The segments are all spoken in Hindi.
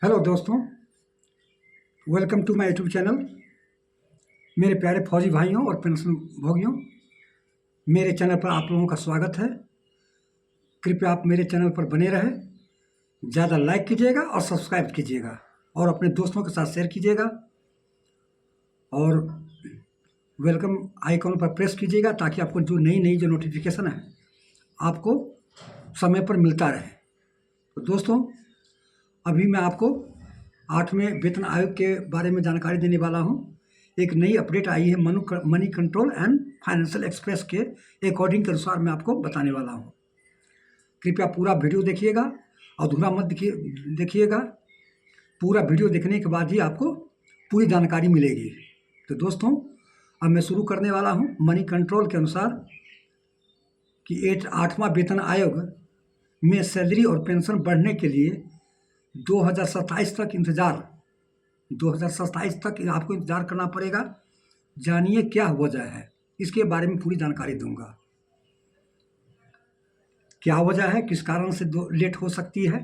हेलो दोस्तों, welcome to my YouTube channel. मेरे प्यारे फौजी भाइयों और पेंशन भोगियों, मेरे चैनल पर आप लोगों का स्वागत है। कृपया आप मेरे चैनल पर बने रहें, ज़्यादा लाइक कीजिएगा और सब्सक्राइब कीजिएगा और अपने दोस्तों के साथ शेयर कीजिएगा और वेलकम आइकॉन पर प्रेस कीजिएगा ताकि आपको जो नई जो नोटिफिकेशन है आपको समय पर मिलता रहे। तो दोस्तों, अभी मैं आपको 8वें वेतन आयोग के बारे में जानकारी देने वाला हूं। एक नई अपडेट आई है money control and financial express के अकॉर्डिंग के अनुसार मैं आपको बताने वाला हूं। कृपया पूरा वीडियो देखिएगा, अधूरा मत देखिएगा। पूरा वीडियो देखने के बाद ही आपको पूरी जानकारी मिलेगी। तो दोस्तों, अब मैं शुरू करने वाला हूं। मनी कंट्रोल के अनुसार कि 8वां वेतन आयोग में सैलरी और पेंशन बढ़ने के लिए 2027 तक 2027 तक आपको इंतजार करना पड़ेगा। जानिए क्या वजह है, इसके बारे में पूरी जानकारी दूंगा। क्या वजह है, किस कारण से लेट हो सकती है,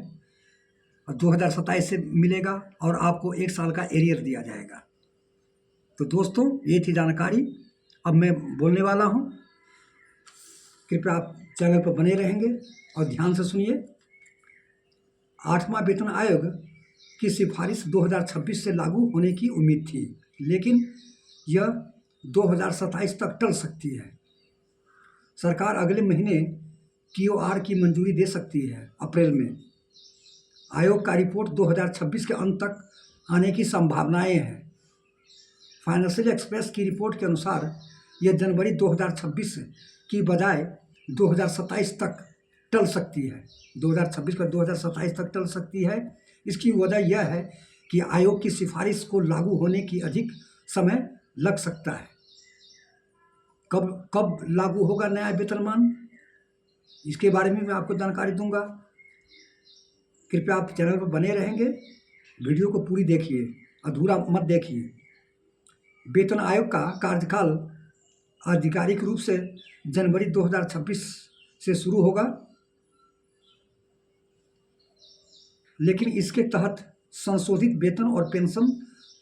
और 2027 से मिलेगा और आपको 1 साल का एरियर दिया जाएगा। तो दोस्तों, ये थी जानकारी। अब मैं बोलने वाला हूँ, कृपया आप चैनल पर बने रहेंगे और ध्यान से सुनिए। 8वां वेतन आयोग की सिफारिश 2026 से लागू होने की उम्मीद थी, लेकिन यह 2027 तक टल सकती है। सरकार अगले महीने टीओआर की मंजूरी दे सकती है, अप्रैल में। आयोग का रिपोर्ट 2026 के अंत तक आने की संभावनाएं हैं। फाइनेंशियल एक्सप्रेस की रिपोर्ट के अनुसार यह जनवरी 2026 की बजाय 2027 तक टल सकती है। 2026 का 2027 तक टल सकती है। इसकी वजह यह है कि आयोग की सिफारिश को लागू होने की अधिक समय लग सकता है। कब लागू होगा नया वेतनमान, इसके बारे में मैं आपको जानकारी दूंगा। कृपया आप चैनल पर बने रहेंगे, वीडियो को पूरी देखिए, अधूरा मत देखिए। वेतन आयोग का कार्यकाल आधिकारिक रूप से जनवरी 2026 से शुरू होगा, लेकिन इसके तहत संशोधित वेतन और पेंशन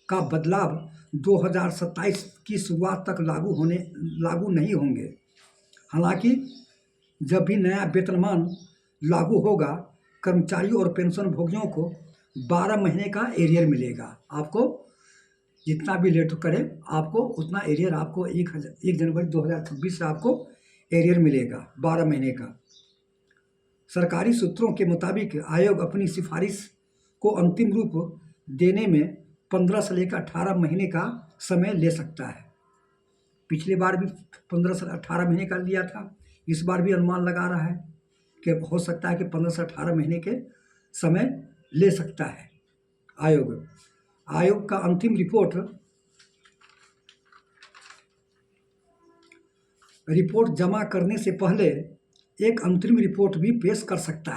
का बदलाव 2027 की शुरुआत तक लागू नहीं होंगे। हालांकि जब भी नया वेतनमान लागू होगा, कर्मचारियों और पेंशन भोगियों को 12 महीने का एरियर मिलेगा। आपको जितना भी लेट करें, आपको उतना एरियर आपको 1 जनवरी 2026 से आपको एरियर मिलेगा 12 महीने का। सरकारी सूत्रों के मुताबिक आयोग अपनी सिफारिश को अंतिम रूप देने में 15 से लेकर 18 महीने का समय ले सकता है। पिछली बार भी 15 से 18 महीने का लिया था, इस बार भी अनुमान लगा रहा है कि हो सकता है कि 15 से 18 महीने के समय ले सकता है आयोग का अंतिम रिपोर्ट जमा करने से पहले एक अंतरिम रिपोर्ट भी पेश कर सकता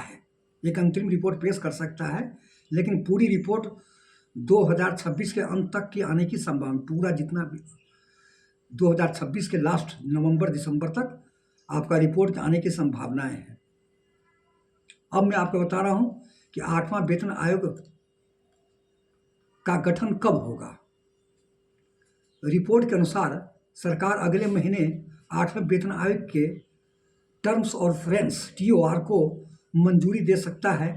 है। लेकिन पूरी रिपोर्ट 2026 के अंत तक की आने की संभावना, पूरा जितना भी 2026 के लास्ट नवंबर दिसंबर तक आपका रिपोर्ट आने की संभावनाएं हैं। अब मैं आपको बता रहा हूं कि 8वां वेतन आयोग का गठन कब होगा। रिपोर्ट के अनुसार सरकार अगले महीने 8वें वेतन आयोग के टर्म्स और रेफरेंस टीओआर को मंजूरी दे सकता है।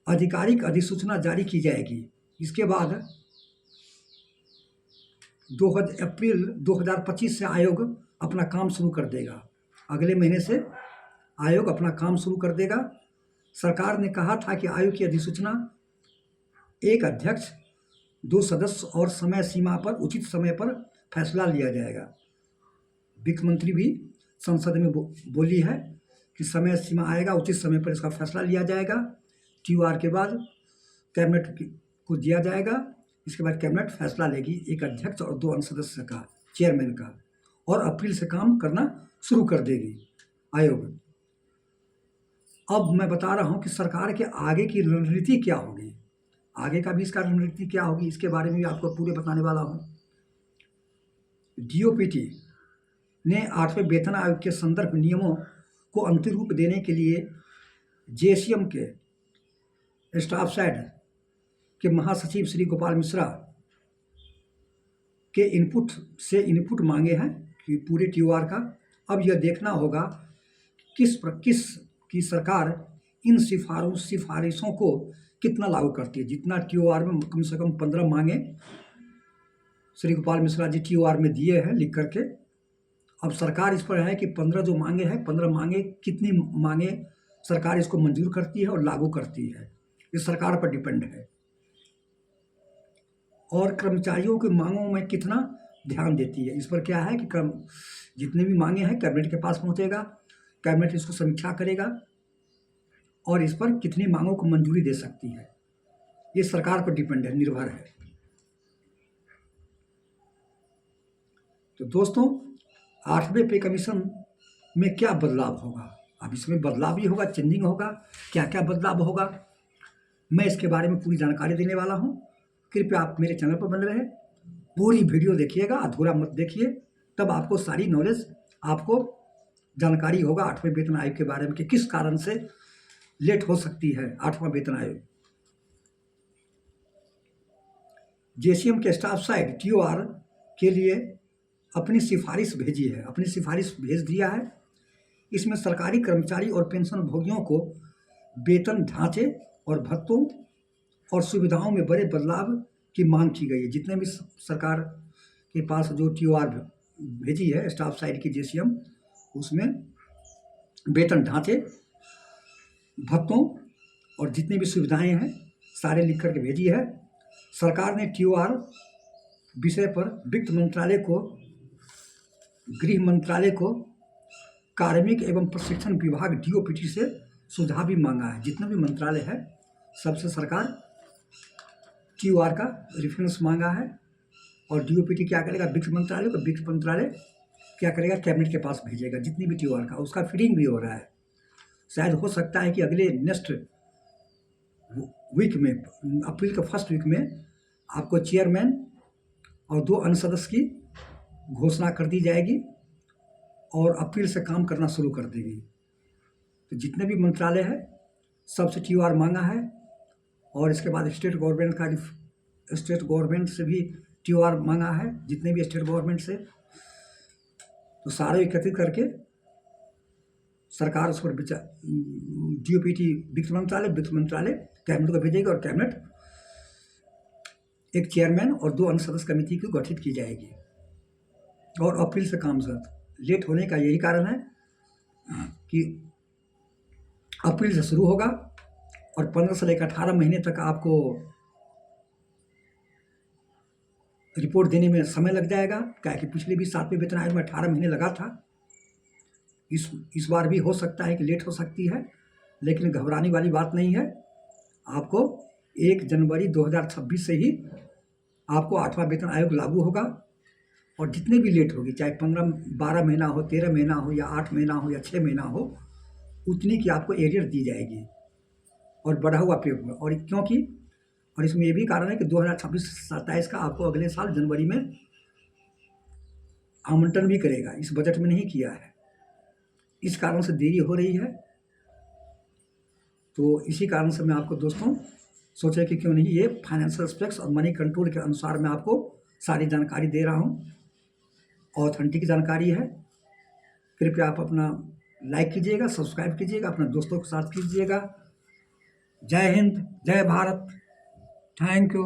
आधिकारिक अधिसूचना जारी की जाएगी। इसके बाद अप्रैल 2025 से आयोग अपना काम शुरू कर देगा। अगले महीने से आयोग अपना काम शुरू कर देगा। सरकार ने कहा था कि आयोग की अधिसूचना, एक अध्यक्ष, 2 सदस्य और समय सीमा पर उचित समय पर फैसला लिया जाएगा। वित्त मंत्री भी संसद में बोली है कि समय सीमा आएगा, उचित समय पर इसका फैसला लिया जाएगा। टीओआर के बाद कैबिनेट को दिया जाएगा। इसके बाद कैबिनेट फैसला लेगी, एक अध्यक्ष और 2 अन्य सदस्य का, चेयरमैन का, और अप्रैल से काम करना शुरू कर देगी आयोग। अब मैं बता रहा हूं कि सरकार के आगे की रणनीति क्या होगी, आगे का भी इसका रणनीति क्या होगी, इसके बारे में भी आपको पूरे बताने वाला हूं। डीओपीटी ने 8वें वेतन आयोग के संदर्भ नियमों को अंतिम रूप देने के लिए जेसीएम के स्टाफ साइड के महासचिव श्री गोपाल मिश्रा के इनपुट मांगे हैं कि पूरे TOR का। अब यह देखना होगा किस की सरकार इन सिफारिशों को कितना लागू करती है। जितना TOR में कम से कम 15 मांगे श्री गोपाल मिश्रा जी TOR में दिए हैं लिख करके। अब सरकार इस पर है कि 15 जो मांगे हैं, 15 मांगे कितनी मांगे सरकार इसको मंजूर करती है और लागू करती है, ये सरकार पर डिपेंड है। और कर्मचारियों की मांगों में कितना ध्यान देती है, इस पर क्या है कि जितने भी मांगे हैं कैबिनेट के पास पहुंचेगा, कैबिनेट इसको समीक्षा करेगा और इस पर कितनी मांगों को मंजूरी दे सकती है, ये सरकार पर डिपेंड है, निर्भर है। तो दोस्तों, 8वें पे कमीशन में क्या बदलाव होगा? अब इसमें बदलाव भी होगा, चेंजिंग होगा, क्या क्या बदलाव होगा, मैं इसके बारे में पूरी जानकारी देने वाला हूं। कृपया आप मेरे चैनल पर बने रहें, पूरी वीडियो देखिएगा, अधूरा मत देखिए, तब आपको सारी नॉलेज, आपको जानकारी होगा 8वें वेतन आयोग के बारे में कि किस कारण से लेट हो सकती है 8वां वेतन आयोग। JCM के स्टाफ साइड TOR के लिए अपनी सिफारिश भेजी है, अपनी सिफारिश भेज दिया है। इसमें सरकारी कर्मचारी और पेंशन भोगियों को वेतन ढांचे और भत्तों और सुविधाओं में बड़े बदलाव की मांग की गई है। जितने भी सरकार के पास जो TOR भेजी है स्टाफ साइड की JCM, उसमें वेतन ढांचे, भत्तों और जितनी भी सुविधाएं हैं सारे लिख करके भेजी है। सरकार ने TOR विषय पर वित्त मंत्रालय को, गृह मंत्रालय को, कार्मिक एवं प्रशिक्षण विभाग DOPT से सुझाव भी मांगा है। जितने भी मंत्रालय है सबसे सरकार TOR का रेफरेंस मांगा है और DOPT क्या करेगा, वित्त मंत्रालय क्या करेगा, कैबिनेट के पास भेजेगा जितनी भी TOR का। उसका फीडिंग भी हो रहा है, शायद हो सकता है कि अगले नेक्स्ट वीक में, अप्रैल के फर्स्ट वीक में आपको चेयरमैन और 2 अन्य सदस्य की घोषणा कर दी जाएगी और अप्रैल से काम करना शुरू कर देगी। तो जितने भी मंत्रालय है सबसे TOR मांगा है और इसके बाद स्टेट गवर्नमेंट से भी TOR मांगा है, जितने भी स्टेट गवर्नमेंट से। तो सारे एकत्रित करके सरकार उस पर DOPT वित्त मंत्रालय कैबिनेट को भेजेगी और कैबिनेट एक चेयरमैन और 2 अन्य सदस्य कमेटी को गठित की जाएगी और अप्रैल से काम लेट होने का यही कारण है कि अप्रैल से शुरू होगा और 15 से लेकर 18 महीने तक आपको रिपोर्ट देने में समय लग जाएगा। क्या कि पिछले भी 7वें वेतन आयोग में 18 महीने लगा था। इस बार भी हो सकता है कि लेट हो सकती है, लेकिन घबराने वाली बात नहीं है। आपको 1 जनवरी 2026 से ही आपको 8वां वेतन आयोग लागू होगा और जितने भी लेट होगी, चाहे 12 महीना हो, 13 महीना हो या 8 महीना हो या 6 महीना हो, उतनी की आपको एरियर दी जाएगी और बढ़ा हुआ पे होगा। और क्योंकि और इसमें ये भी कारण है कि 2026-27 का आपको अगले साल जनवरी में आवंटन भी करेगा, इस बजट में नहीं किया है, इस कारण से देरी हो रही है। तो इसी कारण से मैं आपको दोस्तों सोचा कि क्यों नहीं ये फाइनेंशियल एस्पेक्ट्स और मनी कंट्रोल के अनुसार मैं आपको सारी जानकारी दे रहा हूँ, ऑथेंटिक जानकारी है। कृपया आप अपना लाइक कीजिएगा, सब्सक्राइब कीजिएगा, अपने दोस्तों के साथ कीजिएगा। जय हिंद, जय भारत, थैंक यू।